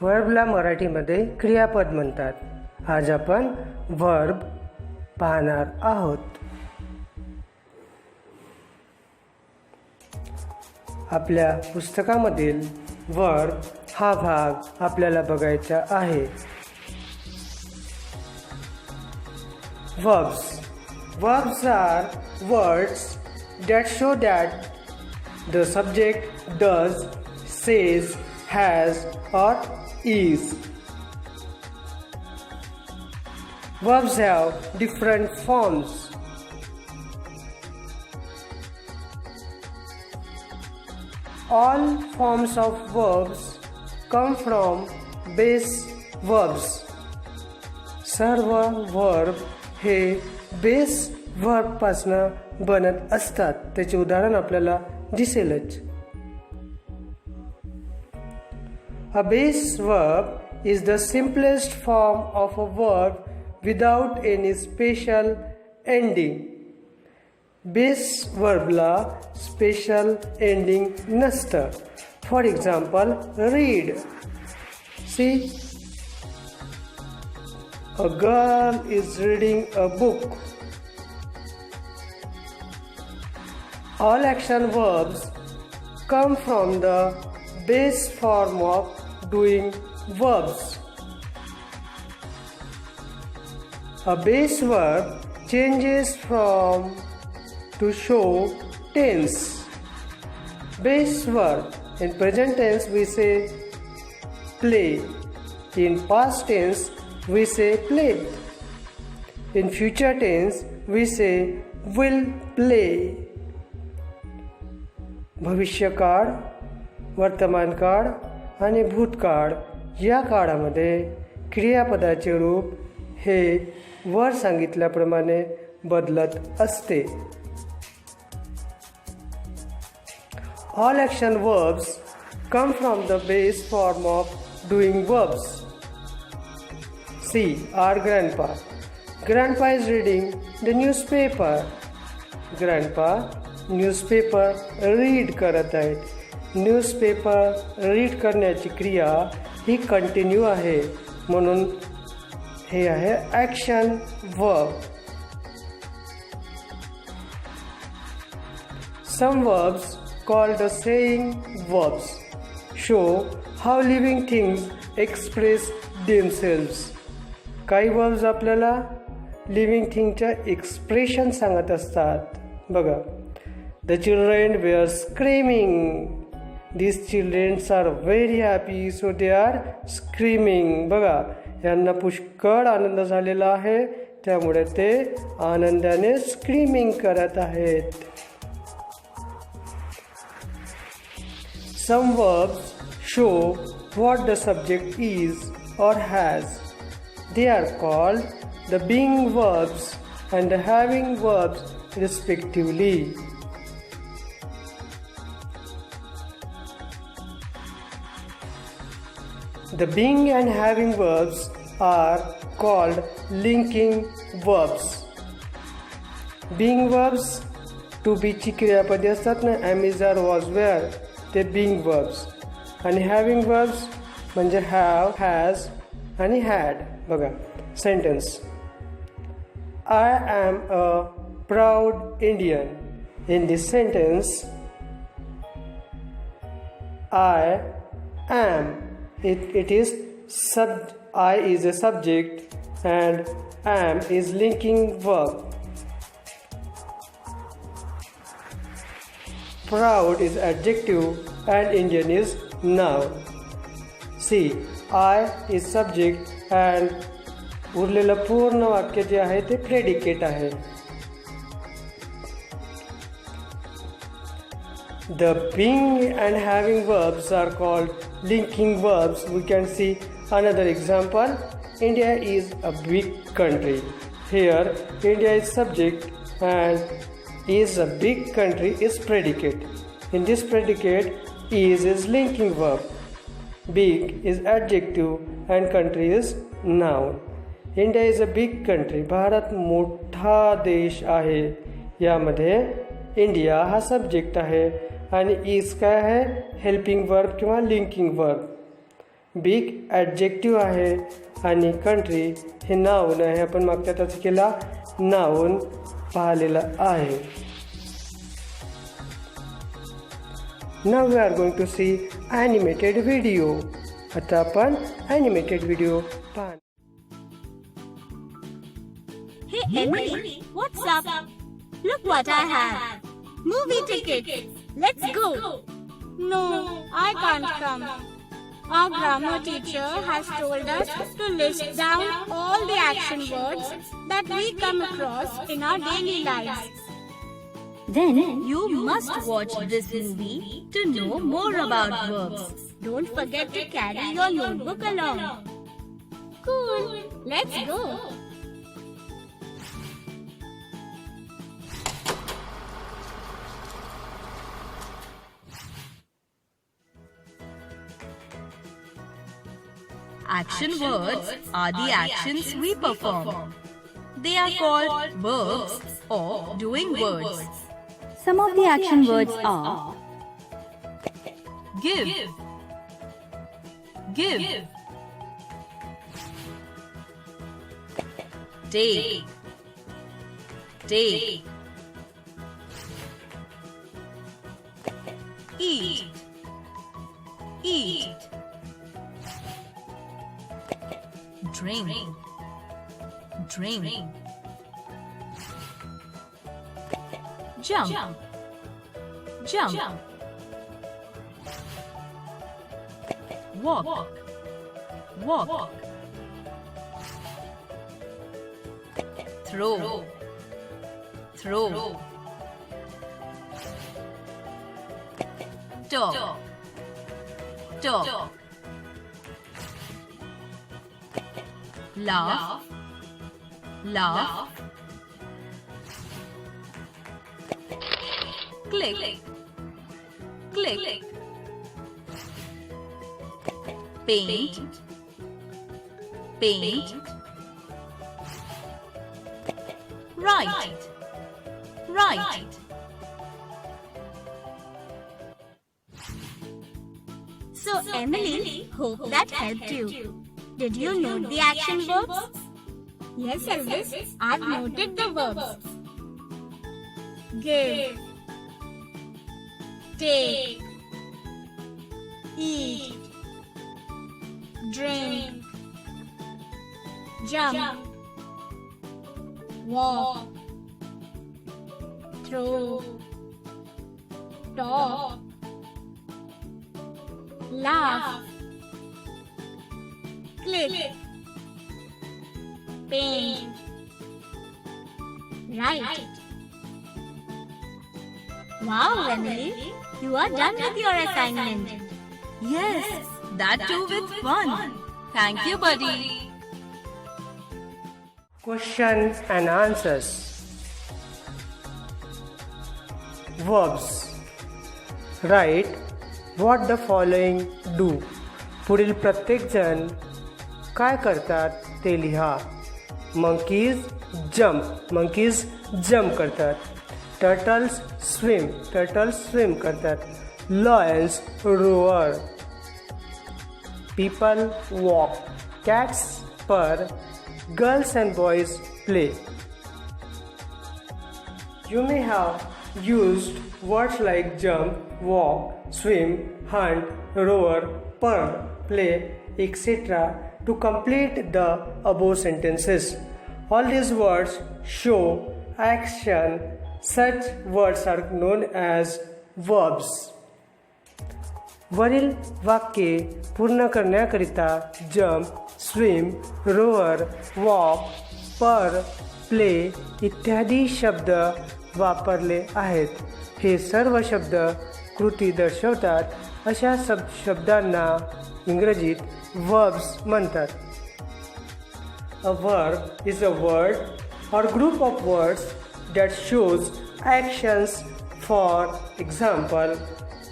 वर्बला मराठीमध्ये क्रियापद म्हणतात। आज आपण वर्ब पाहणार आहोत। आपल्या पुस्तकामधील वर्ब हा भाग आपल्याला बघायचा आहे। Verbs are words that show that the subject does, says, has, or is. Verbs have different forms. All forms of verbs come from base verbs. सर्व वर्ब हे बेस वर्ब पासून बनत असतात। त्याचे उदाहरण आपल्याला दिसेलच। A base verb is the simplest form of a verb without any special ending. Base वर्बला स्पेशल एंडिंग नसतं। For example read. See, a girl is reading a book. All action verbs come from the base form of doing verbs. A base verb changes from to show tense. Base verb in present tense we say play. In past tense we say played. In future tense we say will play. भविष्यकाळ, वर्तमानकाळ आणि भूतकाळ या काळामध्ये क्रियापदाचे रूप हे वर सांगितल्याप्रमाणे बदलत असते। All action verbs come from the base form of doing verbs. See, our grandpa. Grandpa is reading the newspaper. Grandpa newspaper read करत आहेत। न्यूजपेपर रीड करण्याची क्रिया ही कंटिन्यू आहे, म्हणून हे आहे action verb. Some verbs called the saying verbs show how living things express themselves. काही verbs आपल्याला living थिंगच्या expression सांगत असतात। बघा, The children were screaming. These children are very happy, so they are screaming. बघा, यांना पुष्कळ आनंद झालेला आहे, त्यामुळे ते आनंदाने स्क्रीमिंग करत आहेत। Some verbs show what the subject is or has. They are called the being verbs and the having verbs respectively. The being and having verbs are called linking verbs. Being verbs to be ची क्रियापदे असतात ना, am, is, are, was, were, ते being verbs. आणि having verbs म्हणजे have, has आणि had. बघा, sentence. I am a proud Indian. In this sentence, I am. It is I is a subject and am is linking verb. Proud is adjective and Indian is noun. See, I is subject and उरलेलं पूर्ण वाक्य जे आहे ते predicate आहे। The being and having verbs are called linking verbs. We can see another example. India is a big country. Here, India is subject and is a big country is predicate. In this predicate, is linking verb. Big is adjective and country is noun. India is a big country. Bharat मोठा देश आहे। यामध्ये India हा subject आहे आणि is काय आहे, helping verb किंवा लिंकिंग वर्ब। बिग ॲडजेक्टिव्ह आहे आणि कंट्री हे नाऊन आहे. आपण मागच्या तासिकेला नाऊन पाहिलेलं आहे. Now we are going to see animated video. आता आपण ॲनिमेटेड व्हिडिओ पाहू. Hey Emily, what's up? Look what I have. Movie tickets. Let's go. No, I can't come. Our grammar teacher has told us to list down all the action words that we come across in our daily lives. Then you must watch this movie to know more about verbs. Don't forget to carry your notebook along. Cool. Let's go. Action words are the actions we perform. They are called verbs or doing words. Some of the action words are Give. Give. Take. Take. Eat. Eat. Drink. Drink. Jump. Jump. Walk. Walk. Throw. Throw. Talk. Talk. Laugh. Laugh. Click. Click. Paint. Paint. Write. Write. So Emily, hope that helped you. Did you note the action verbs? Yes, Elvis, I've noted the verbs. Give. Take. Eat. Drink. Jump. Walk. Throw. Talk. Laugh. Click. Paint. Write. Wow, Emily, you are done with your assignment. Yes, that too with fun. Thank you, buddy. Questions and answers. Verbs. Write what the following do. पुढील प्रत्येक जण काय करतात ते लिहा. Monkeys jump करतात. Turtles swim करतात. Lions roar. People walk. Cats purr. Girls and boys play. You may have used words like jump, walk, swim, hunt, roar, purr, play, etc. to complete the above sentences. All these words show action. Such words are known as verbs. वरील वाक्ये पूर्ण करण्याकरिता jump, swim, row or, walk, पर, play इत्यादी शब्द वापरले आहेत. हे सर्व शब्द कृती दर्शवतात. अशा शब्दांना इंग्रजीत verbs म्हणतात. A verb is a word or group of words that shows actions. For example,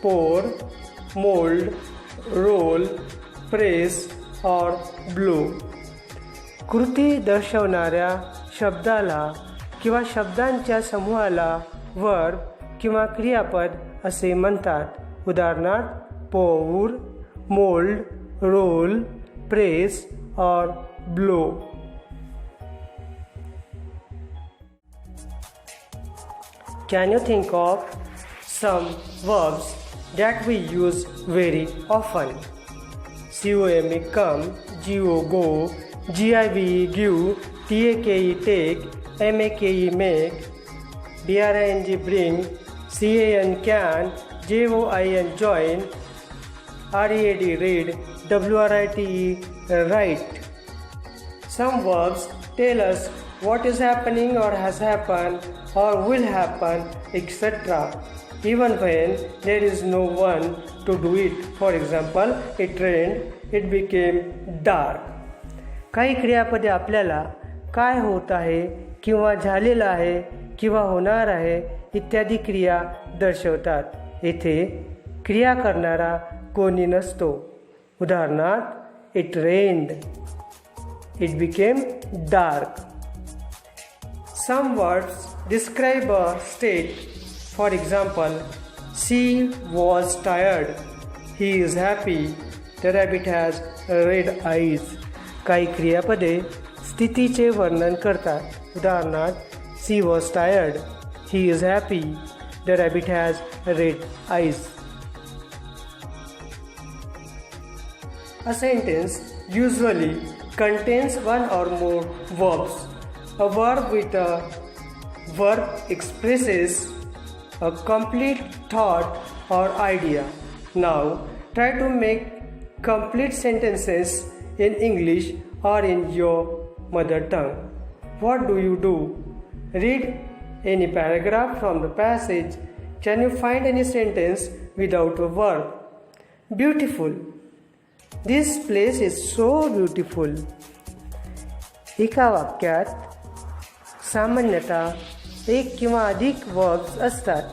pour, mold, roll, press or blow. कृती दर्शवणाऱ्या शब्दाला किंवा शब्दांच्या समूहाला वर्ब किंवा क्रियापद असे म्हणतात. उदाहरणार्थ pour, mold, roll, press, or blow. Can you think of some verbs that we use very often? COME come, GO go, GIVE give, TAKE take, MAKE make, BRING bring, CAN can, JOIN join, READ read, WRITE write. Some verbs tell us what is happening or has happened or will happen, etc. even when there is no one to do it. For example, it rained, it became dark. काही क्रियापदे आपल्याला काय होत आहे किंवा झालेलं आहे किंवा होणार आहे इत्यादी क्रिया दर्शवतात. येथे क्रिया करणारा कोणी नसतो. उदाहरणार्थ, it rained, it became dark. Some words describe a state. For example, she was tired, he is happy, the rabbit has red eyes. काही क्रियापदे स्थितीचे वर्णन करतात. उदाहरणार्थ, she was tired, he is happy, the rabbit has red eyes. A sentence usually contains one or more verbs. A verb with a verb expresses a complete thought or idea. Now, try to make complete sentences in English or in your mother tongue. What do you do? Read any paragraph from the passage. Can you find any sentence without a verb? Beautiful. This place is so beautiful. एका वाक्यात सामान्यतः एक किंवा अधिक verbs असतात.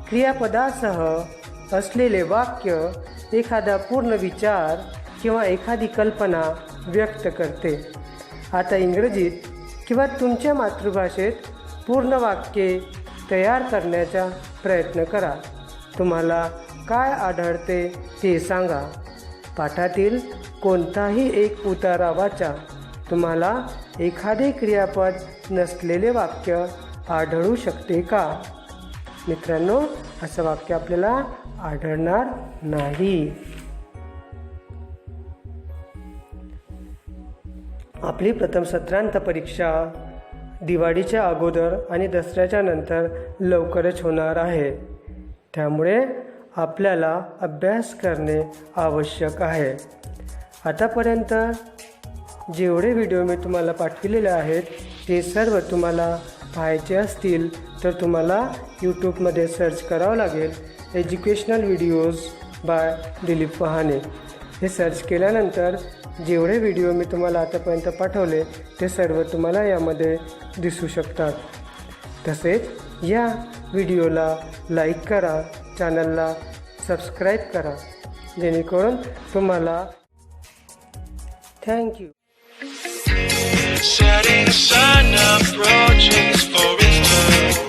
क्रियापदासह असलेले वाक्य एखादा पूर्ण विचार किंवा एखादी कल्पना व्यक्त करते. आता इंग्रजीत किंवा तुमच्या मातृभाषेत पूर्ण वाक्ये तयार करण्याचा प्रयत्न करा. तुम्हाला काय आढळते ते सांगा. पाठातील कोणताही एक उतारा वाचा. तुम्हाला एखादे क्रियापद नसलेले वाक्य आढळू शकते का? मित्रांनो, असं वाक्य आपल्याला आढळणार नाही. आपली प्रथम सत्रांत परीक्षा दिवाळीच्या अगोदर आणि दसऱ्याच्या नंतर लवकरच होणार आहे. त्यामुळे आपल्याला अभ्यास करणे आवश्यक आहे. आतापर्यंत जेवढे व्हिडिओ मी तुम्हाला पाठविलेले आहेत ते सर्व तुम्हाला पाहायचे असतील तर तुम्हाला यूट्यूबमध्ये सर्च करावं लागेल, एज्युकेशनल व्हिडिओज बाय दिलीप वहाने. हे सर्च केल्यानंतर जेवढे व्हिडिओ मी तुम्हाला आतापर्यंत पाठवले ते सर्व तुम्हाला यामध्ये दिसू शकतात. तसेच या व्हिडिओला लाईक करा, चॅनलला सबस्क्राईब करा, जेणेकरून तुम्हाला thank you. Setting sun approaches for its turn.